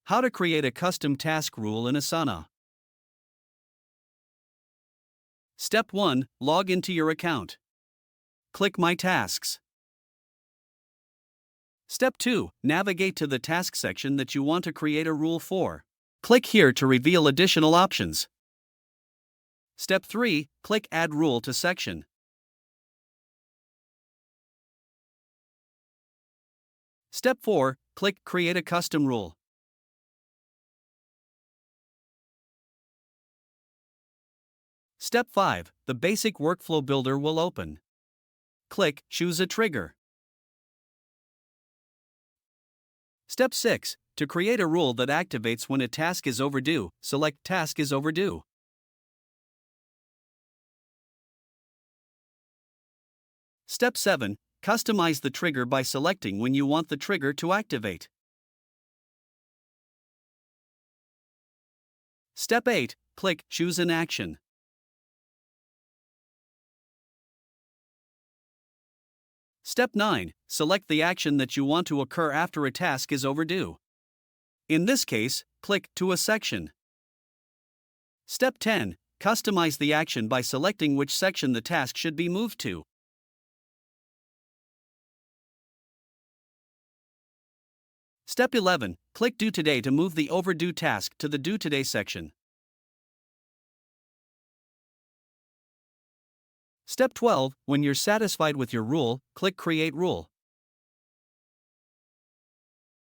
How to create a custom task rule in Asana. Step 1. Log into your account. Click My Tasks. Step 2. Navigate to the task section that you want to create a rule for. Click here to reveal additional options. Step 3. Click Add Rule to Section. Step 4. Click Create a Custom Rule. Step 5. The Basic Workflow Builder will open. Click Choose a Trigger. Step 6. To create a rule that activates when a task is overdue, select Task is Overdue. Step 7. Customize the trigger by selecting when you want the trigger to activate. Step 8. Click Choose an Action. Step 9. Select the action that you want to occur after a task is overdue. In this case, click To a Section. Step 10. Customize the action by selecting which section the task should be moved to. Step 11. Click Due Today to move the overdue task to the Due Today section. Step 12. When you're satisfied with your rule, click Create Rule.